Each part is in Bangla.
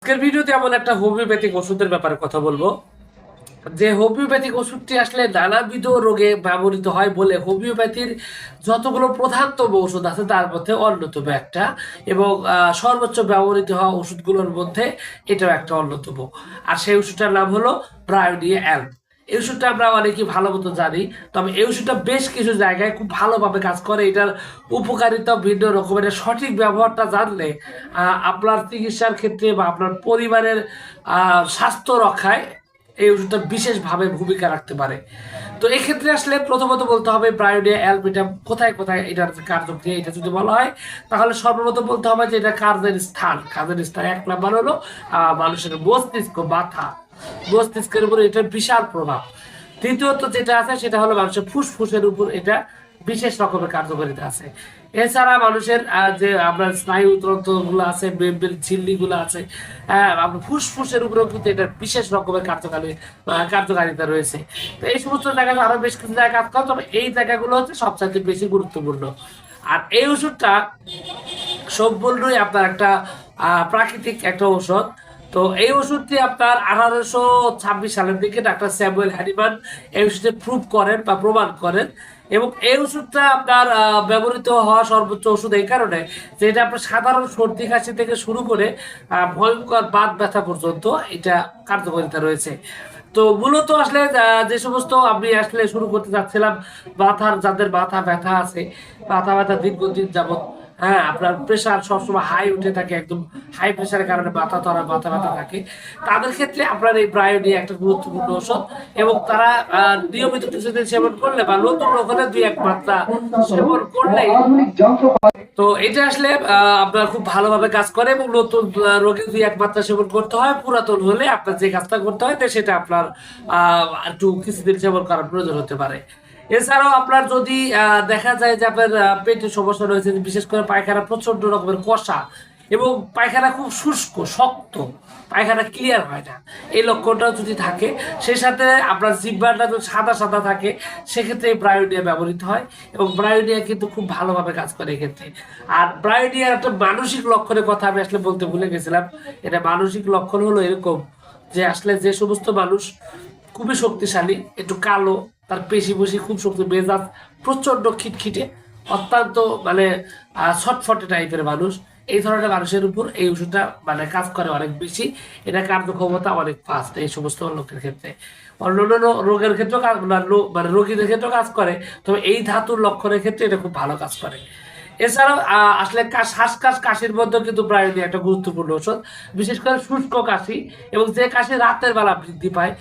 আজকের ভিডিওতে এমন একটা হোমিওপ্যাথিক ওষুধের ব্যাপারে কথা বলবো, যে হোমিওপ্যাথিক ওষুধটি আসলে নানাবিধ রোগে ব্যবহৃত হয় বলে হোমিওপ্যাথির যতগুলো প্রধানতম ওষুধ আছে তার মধ্যে অন্যতম একটা, এবং সর্বোচ্চ ব্যবহৃত হওয়া ওষুধগুলোর মধ্যে এটাও একটা অন্যতম। আর সেই ওষুধটার নাম হলো ব্রায়োনিয়া অ্যাল্ব। এই ওষুধটা আমরা অনেকেই ভালো মতো জানি, তবে এই ওষুধটা বেশ কিছু জায়গায় খুব ভালোভাবে কাজ করে। এটার উপকারিতা ভিন্ন রকমের, সঠিক ব্যবহারটা জানলে আপনার চিকিৎসার ক্ষেত্রে বা আপনার পরিবারের স্বাস্থ্য রক্ষায় এই ওষুধটা বিশেষভাবে ভূমিকা রাখতে পারে। তো এক্ষেত্রে আসলে প্রথমত বলতে হবে ব্রায়োনিয়া অ্যালব এটা কোথায় কোথায় এটার কার্যক্রিয়া, এটা যদি বলা হয় তাহলে সর্বপ্রথম বলতে হবে যে এটা কাজের স্থান। এক নাম্বার হলো মানুষের মস্তিষ্কের উপর এটার বিশাল প্রভাব। দ্বিতীয়ত যেটা আছে সেটা হলো মানুষের ফুসফুসের উপর এটা বিশেষ রকমের কার্যকারিতা আছে। এছাড়া মানুষের যে আপনার স্নায়ু তন্ত্রগুলো আছে, ঝিল্লিগুলো আছে, আপনার ফুসফুসের উপরেও কিন্তু এটার বিশেষ রকমের কার্যকারিতা রয়েছে। তো এই সমস্ত জায়গায় আরো বেশ কিছু জায়গায় কাজ করে, তবে এই জায়গাগুলো হচ্ছে সবচাইতে বেশি গুরুত্বপূর্ণ। আর এই ওষুধটা সম্পূর্ণই আপনার একটা প্রাকৃতিক একটা ঔষধ। তো এই ওষুধটি আপনার 1826 সালের দিকে ডাক্তার স্যামুয়েল হ্যানিমান এই ওষুধে প্রুভ করেন বা প্রমাণ করেন। এবং এই ওষুধটা আপনার ব্যবহৃত হওয়া সর্বোচ্চ ওষুধ এই কারণে যে এটা আপনার সাধারণ সর্দি কাশি থেকে শুরু করে ভয়ঙ্কর বাত ব্যথা পর্যন্ত এটা কার্যকারিতা রয়েছে। তো মূলত আসলে যে সমস্ত আমি আসলে শুরু করতে যাচ্ছিলাম, যাদের মাথা ব্যথা আছে, মাথা ব্যথা দীর্ঘদিন যাবত, হ্যাঁ আপনার প্রেশার সবসময় হাই উঠে থাকে, একদম হাই প্রেশারের কারণে মাথা ব্যথা থাকে, তাদের ক্ষেত্রে আপনার এই ব্রায়োনিয়া একটা গুরুত্বপূর্ণ ওষুধ। এবং তারা নিয়মিত কিছুদিন সেবন করলে বা নতুন রোগ হলে 2-1 মাত্রা সেবন করলে তো এটা আসলে আপনার খুব ভালোভাবে কাজ করে। এবং নতুন রোগে 2-1 মাত্রা সেবন করতে হয়, পুরাতন হলে আপনার যে কাজটা করতে হয় সেটা আপনার একটু কিছুদিন সেবন করার প্রয়োজন হতে পারে। এছাড়াও আপনার যদি দেখা যায় যে আপনার পেটের সমস্যা রয়েছে, বিশেষ করে পায়খানা প্রচন্ড রকমের কষা এবং পায়খানা খুব শুষ্ক শক্ত, পায়খানা ক্লিয়ার হয় না, এই লক্ষণটা যদি থাকে, সেই সাথে আপনার জিহ্বাটা যদি সাদা সাদা থাকে, সেক্ষেত্রে এই ব্রায়োনিয়া ব্যবহৃত হয়। এবং ব্রায়োনিয়া কিন্তু খুব ভালোভাবে কাজ করে এক্ষেত্রে। আর ব্রায়োনিয়ার একটা মানসিক লক্ষণের কথা আমি আসলে বলতে ভুলে গেছিলাম। এটা মানসিক লক্ষণ হলো এরকম যে আসলে যে সমস্ত মানুষ খুবই শক্তিশালী, একটু কালো, তার পেশি খুব শক্তি, মেজাজ প্রচন্ড খিটখিটে, অত্যন্ত মানে ছটফটে টাইপের মানুষ, এই ধরনের মানুষের উপর এই ওষুধটা মানে কাজ করে অনেক বেশি। এটা কার্যক্ষমতা অনেক ফাস্ট এই সমস্ত লোকের ক্ষেত্রে। অন্যান্য রোগের ক্ষেত্রেও মানে রোগীদের ক্ষেত্রেও কাজ করে, তবে এই ধাতুর লক্ষণের ক্ষেত্রে এটা খুব ভালো কাজ করে। এছাড়াও আসলে কাশির মধ্যে কিন্তু ব্রায়োনিয়া একটা গুরুত্বপূর্ণ ওষুধ, বিশেষ করে শুষ্ক কাশি এবং যে কাশি রাতের বেলা বৃদ্ধি পায়।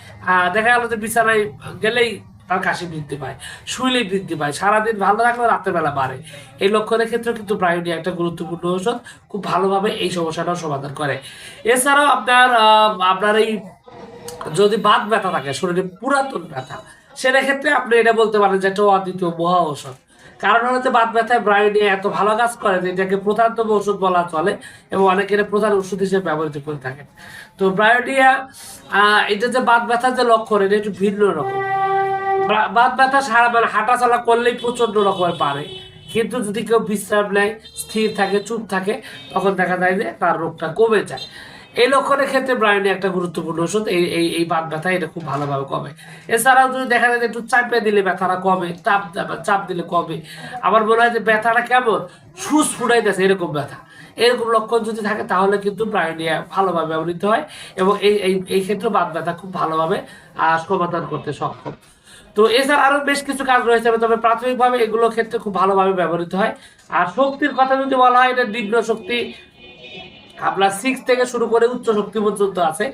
দেখা গেল যে বিছানায় গেলেই তার কাশি বৃদ্ধি পায়, শুইলেই বৃদ্ধি পায়, সারাদিন ভালো থাকলে রাতের বেলা বাড়ে, এই লক্ষণের ক্ষেত্রে কিন্তু ব্রায়োনিয়া একটা গুরুত্বপূর্ণ ওষুধ, খুব ভালোভাবে এই সমস্যাটাও সমাধান করে। এছাড়াও আপনার এই যদি বাত ব্যথা থাকে, শরীরে পুরাতন ব্যথা, সেটা ক্ষেত্রে আপনি এটা বলতে পারেন যে একটা অদ্বিতীয় মহা ঔষধ। কারণ হচ্ছে বাত ব্যথায় ব্রায়োনিয়া এত ভালো কাজ করে যে এটাকে প্রধানতম ওষুধ বলা চলে, এবং অনেকের প্রধান ওষুধ হিসেবে ব্যবহৃত করে থাকেন। তো ব্রায়োনিয়া এটা যে বাত ব্যথার যে লক্ষণ, এটা একটু ভিন্ন রকম। বাত ব্যথা সারা মানে হাঁটা চলা করলেই প্রচন্ড রকমের পারে, কিন্তু যদি কেউ বিশ্রাম নেয়, স্থির থাকে, চুপ থাকে, তখন দেখা যায় যে তার রোগটা কমে যায়। এই লক্ষণের ক্ষেত্রে ব্রায়োনিয়া একটা গুরুত্বপূর্ণ ওষুধ। এই বাত ব্যথা এটা খুব ভালোভাবে কমে। এছাড়াও যদি দেখা যায় যে একটু চাপে দিলে ব্যথাটা কমে, চাপ দিলে কমে। আমার মনে হয় যে ব্যথাটা কেমন সুচ ফুটাইতেছে এরকম ব্যথা, এরকম লক্ষণ যদি থাকে তাহলে কিন্তু ব্রায়োনিয়া ভালোভাবে ব্যবহৃত হয়, এবং এই ক্ষেত্রে বাত ব্যথা খুব ভালোভাবে সমাধান করতে সক্ষম। তো এছাড়া আরো বেশ কিছু কাজ রয়েছে, তবে প্রাথমিকভাবে এগুলোর ক্ষেত্রে খুব ভালোভাবে ব্যবহৃত হয়। আর শক্তির কথা যদি বলা হয়, এটা নিম্ন শক্তি আপনার 6 থেকে শুরু করে উচ্চ শক্তি পর্যন্ত আছে।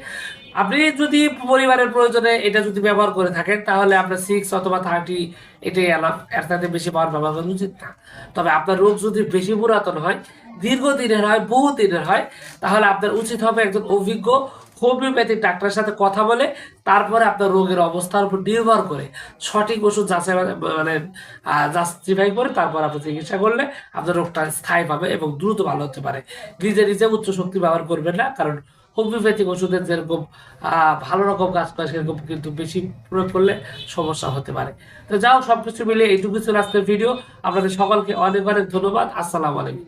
আপনি যদি পরিবারের প্রয়োজনে এটা যদি ব্যবহার করে থাকেন, তাহলে আপনার 6 অথবা 30 এটাই এলাম, এর সাথে বেশি পাওয়ার ব্যবহার করা উচিত না। তবে আপনার রোগ যদি বেশি পুরাতন হয়, দীর্ঘদিনের হয়, বহুদিনের হয়, তাহলে আপনার উচিত হবে একজন অভিজ্ঞ হোমিওপ্যাথিক ডাক্তারের সাথে কথা বলে তারপরে আপনার রোগের অবস্থার উপর নির্ভর করে সঠিক ওষুধ মানে জাস্টিফাই করে তারপর আপনি চিকিৎসা করলে আপনার রোগটা স্থায়ী পাবে এবং দ্রুত ভালো হতে পারে। নিজে উচ্চ শক্তি ব্যবহার করবেন না, কারণ হোমিওপ্যাথিক ওষুধের যেরকম ভালো রকম কাজ করে সেরকম কিন্তু বেশি প্রয়োগ করলে সমস্যা হতে পারে। তো যাও, সবকিছু মিলিয়ে এইটুকু ছিল আজকের ভিডিও। আপনাদের সকলকে অনেক অনেক ধন্যবাদ। আসসালামু আলাইকুম।